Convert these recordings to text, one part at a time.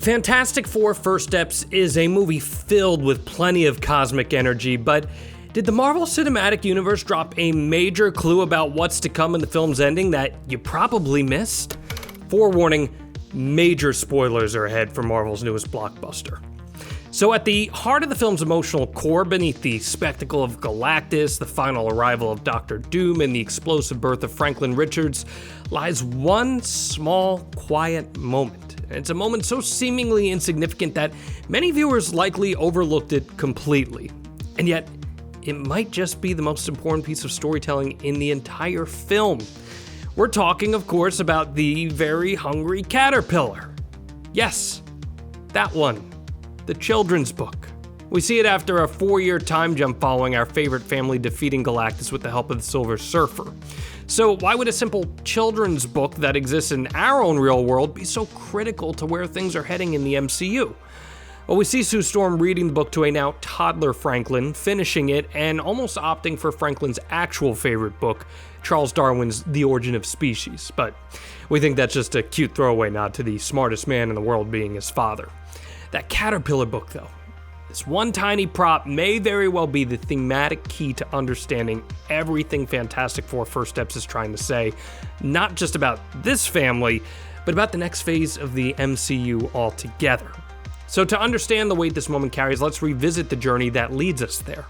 Fantastic Four: First Steps is a movie filled with plenty of cosmic energy, but did the Marvel Cinematic Universe drop a major clue about what's to come in the film's ending that you probably missed? Forewarning, major spoilers are ahead for Marvel's newest blockbuster. So at the heart of the film's emotional core, beneath the spectacle of Galactus, the final arrival of Doctor Doom, and the explosive birth of Franklin Richards, lies one small, quiet moment. It's a moment so seemingly insignificant that many viewers likely overlooked it completely. And yet, it might just be the most important piece of storytelling in the entire film. We're talking, of course, about the very hungry caterpillar. Yes, that one. The children's book. We see it after a 4-year time jump following our favorite family defeating Galactus with the help of the Silver Surfer. So why would a simple children's book that exists in our own real world be so critical to where things are heading in the MCU? Well, we see Sue Storm reading the book to a now toddler Franklin, finishing it, and almost opting for Franklin's actual favorite book, Charles Darwin's The Origin of Species. But we think that's just a cute throwaway nod to the smartest man in the world being his father. That caterpillar book, though, this one tiny prop may very well be the thematic key to understanding everything Fantastic Four: First Steps is trying to say, not just about this family, but about the next phase of the MCU altogether. So to understand the weight this moment carries, let's revisit the journey that leads us there.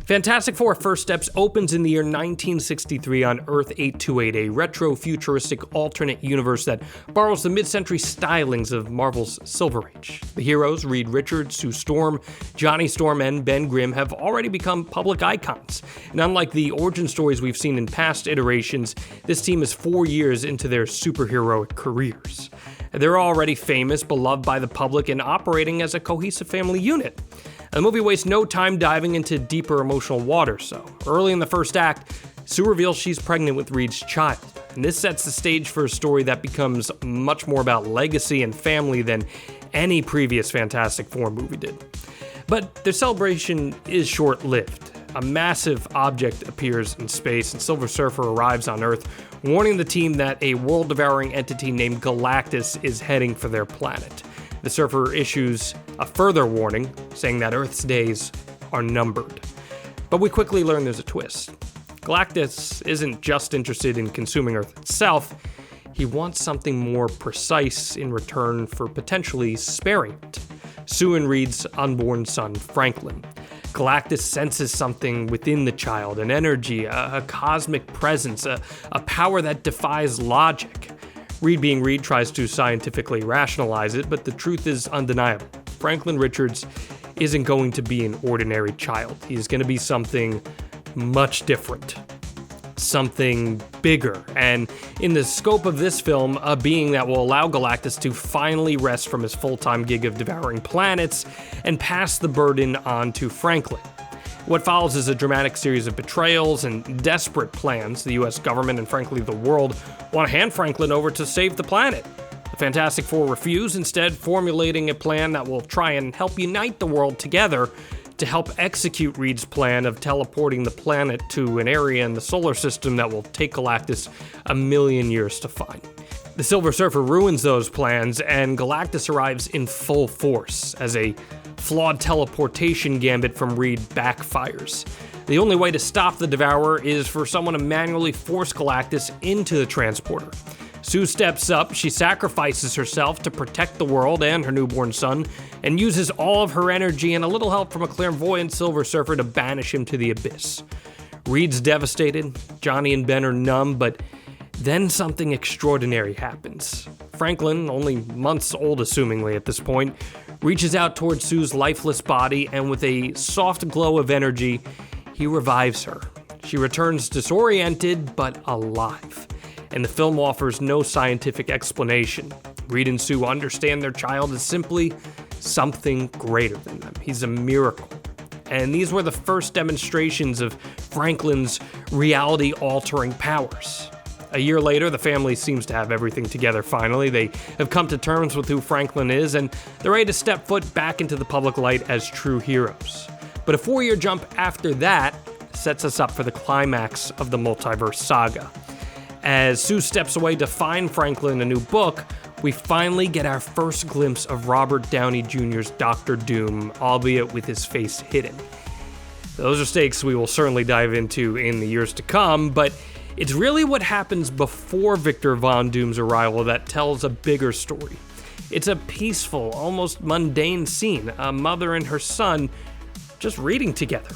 Fantastic Four: First Steps opens in the year 1963 on Earth 828, a retro-futuristic alternate universe that borrows the mid-century stylings of Marvel's Silver Age. The heroes, Reed Richards, Sue Storm, Johnny Storm, and Ben Grimm, have already become public icons. And unlike the origin stories we've seen in past iterations, this team is 4 years into their superheroic careers. They're already famous, beloved by the public, and operating as a cohesive family unit. The movie wastes no time diving into deeper emotional waters, so early in the first act, Sue reveals she's pregnant with Reed's child, and this sets the stage for a story that becomes much more about legacy and family than any previous Fantastic Four movie did. But their celebration is short-lived. A massive object appears in space, and Silver Surfer arrives on Earth, warning the team that a world-devouring entity named Galactus is heading for their planet. The Surfer issues a further warning, saying that Earth's days are numbered. But we quickly learn there's a twist. Galactus isn't just interested in consuming Earth itself, he wants something more precise in return for potentially sparing it. Sue and Reed's unborn son, Franklin. Galactus senses something within the child, an energy, a cosmic presence, a power that defies logic. Reed, being Reed, tries to scientifically rationalize it, but the truth is undeniable. Franklin Richards isn't going to be an ordinary child. He's going to be something much different. Something bigger, and in the scope of this film, a being that will allow Galactus to finally rest from his full-time gig of devouring planets and pass the burden on to Franklin. What follows is a dramatic series of betrayals and desperate plans. The US government and frankly the world want to hand Franklin over to save the planet. The Fantastic Four refuse, instead formulating a plan that will try and help unite the world together to help execute Reed's plan of teleporting the planet to an area in the solar system that will take Galactus 1,000,000 years to find. The Silver Surfer ruins those plans, and Galactus arrives in full force as a flawed teleportation gambit from Reed backfires. The only way to stop the Devourer is for someone to manually force Galactus into the transporter. Sue steps up, she sacrifices herself to protect the world and her newborn son, and uses all of her energy and a little help from a clairvoyant Silver Surfer to banish him to the abyss. Reed's devastated, Johnny and Ben are numb, but then something extraordinary happens. Franklin, only months old assumingly at this point, reaches out towards Sue's lifeless body, and with a soft glow of energy, he revives her. She returns disoriented, but alive. And the film offers no scientific explanation. Reed and Sue understand their child is simply something greater than them. He's a miracle. And these were the first demonstrations of Franklin's reality-altering powers. A year later, the family seems to have everything together finally. They have come to terms with who Franklin is, and they're ready to step foot back into the public light as true heroes. But a 4-year jump after that sets us up for the climax of the multiverse saga. As Sue steps away to find Franklin a new book, we finally get our first glimpse of Robert Downey Jr.'s Dr. Doom, albeit with his face hidden. Those are stakes we will certainly dive into in the years to come, but it's really what happens before Victor Von Doom's arrival that tells a bigger story. It's a peaceful, almost mundane scene, a mother and her son just reading together.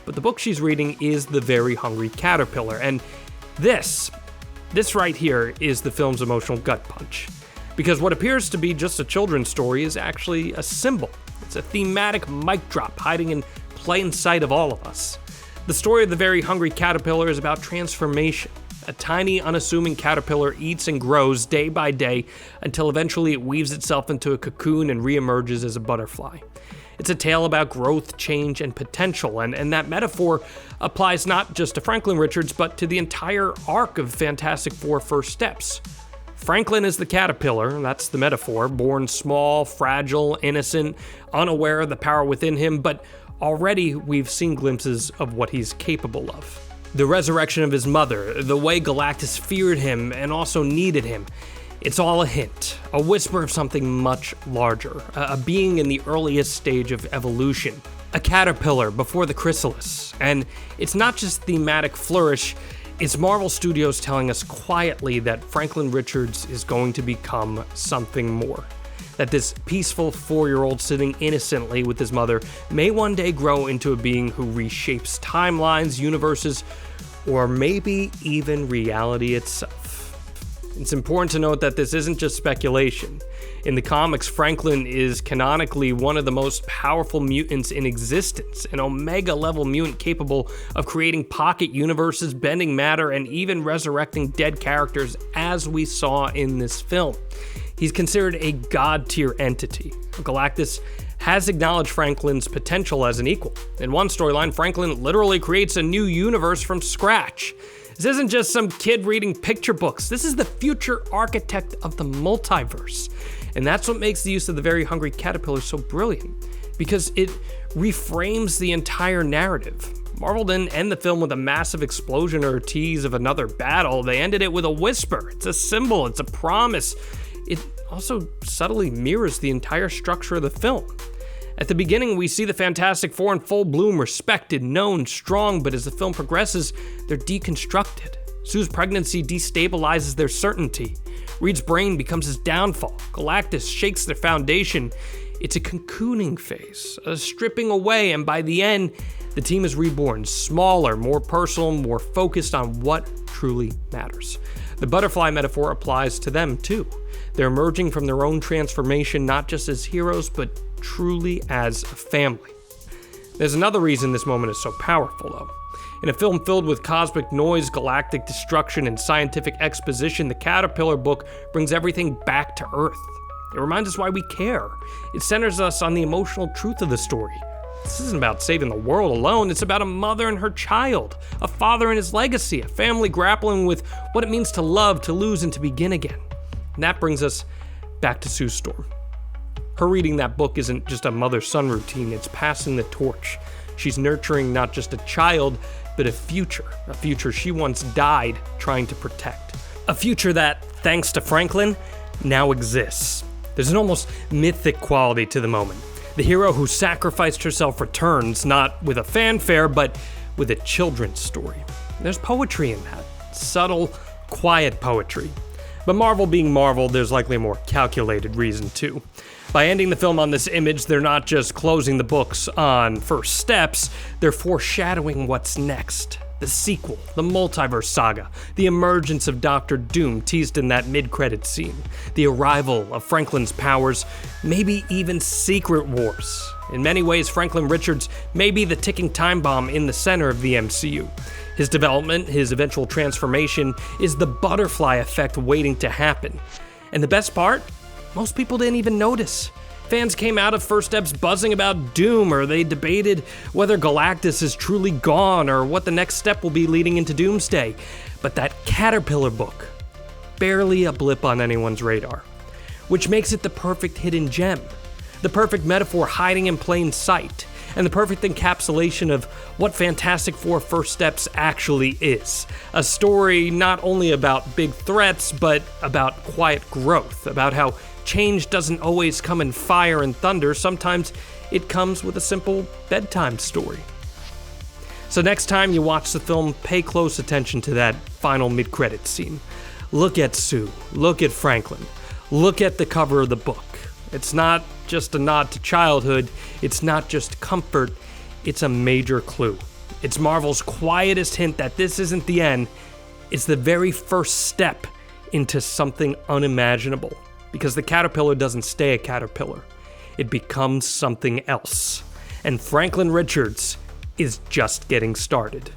But the book she's reading is The Very Hungry Caterpillar, and this right here is the film's emotional gut punch. Because what appears to be just a children's story is actually a symbol. It's a thematic mic drop hiding in plain sight of all of us. The story of The Very Hungry Caterpillar is about transformation. A tiny, unassuming caterpillar eats and grows day by day until eventually it weaves itself into a cocoon and reemerges as a butterfly. It's a tale about growth, change, and potential, and that metaphor applies not just to Franklin Richards, but to the entire arc of Fantastic Four First Steps. Franklin is the caterpillar, that's the metaphor, born small, fragile, innocent, unaware of the power within him, but already we've seen glimpses of what he's capable of. The resurrection of his mother, the way Galactus feared him and also needed him. It's all a hint, a whisper of something much larger, a being in the earliest stage of evolution, a caterpillar before the chrysalis. And it's not just thematic flourish, it's Marvel Studios telling us quietly that Franklin Richards is going to become something more. That this peaceful 4-year-old sitting innocently with his mother may one day grow into a being who reshapes timelines, universes, or maybe even reality itself. It's important to note that this isn't just speculation. In the comics, Franklin is canonically one of the most powerful mutants in existence, an Omega-level mutant capable of creating pocket universes, bending matter, and even resurrecting dead characters, as we saw in this film. He's considered a god-tier entity. Galactus has acknowledged Franklin's potential as an equal. In one storyline, Franklin literally creates a new universe from scratch. This isn't just some kid reading picture books. This is the future architect of the multiverse. And that's what makes the use of The Very Hungry Caterpillar so brilliant, because it reframes the entire narrative. Marvel didn't end the film with a massive explosion or a tease of another battle. They ended it with a whisper. It's a symbol, it's a promise. It also subtly mirrors the entire structure of the film. At the beginning, we see the Fantastic Four in full bloom, respected, known, strong, but as the film progresses, they're deconstructed. Sue's pregnancy destabilizes their certainty. Reed's brain becomes his downfall. Galactus shakes their foundation. It's a cocooning phase, a stripping away, and by the end, the team is reborn, smaller, more personal, more focused on what truly matters. The butterfly metaphor applies to them too. They're emerging from their own transformation, not just as heroes, but truly as a family. There's another reason this moment is so powerful, though. In a film filled with cosmic noise, galactic destruction, and scientific exposition, the Caterpillar book brings everything back to Earth. It reminds us why we care. It centers us on the emotional truth of the story. This isn't about saving the world alone, it's about a mother and her child, a father and his legacy, a family grappling with what it means to love, to lose, and to begin again. And that brings us back to Sue Storm. Her reading that book isn't just a mother-son routine, it's passing the torch. She's nurturing not just a child, but a future she once died trying to protect. A future that, thanks to Franklin, now exists. There's an almost mythic quality to the moment. The hero who sacrificed herself returns, not with a fanfare, but with a children's story. There's poetry in that. Subtle, quiet poetry. But Marvel being Marvel, there's likely a more calculated reason too. By ending the film on this image, they're not just closing the books on first steps, they're foreshadowing what's next. The sequel, the multiverse saga, the emergence of Dr. Doom teased in that mid-credit scene, the arrival of Franklin's powers, maybe even Secret Wars. In many ways, Franklin Richards may be the ticking time bomb in the center of the MCU. His development, his eventual transformation, is the butterfly effect waiting to happen. And the best part? Most people didn't even notice. Fans came out of First Steps buzzing about Doom, or they debated whether Galactus is truly gone, or what the next step will be leading into Doomsday. But that Caterpillar book, barely a blip on anyone's radar. Which makes it the perfect hidden gem. The perfect metaphor hiding in plain sight. and the perfect encapsulation of what Fantastic Four First Steps actually is. A story not only about big threats, but about quiet growth, about how change doesn't always come in fire and thunder, sometimes it comes with a simple bedtime story. So next time you watch the film, pay close attention to that final mid-credits scene. Look at Sue, look at Franklin, look at the cover of the book. It's not just a nod to childhood, it's not just comfort, it's a major clue. It's Marvel's quietest hint that this isn't the end, it's the very first step into something unimaginable. Because the caterpillar doesn't stay a caterpillar, it becomes something else. And Franklin Richards is just getting started.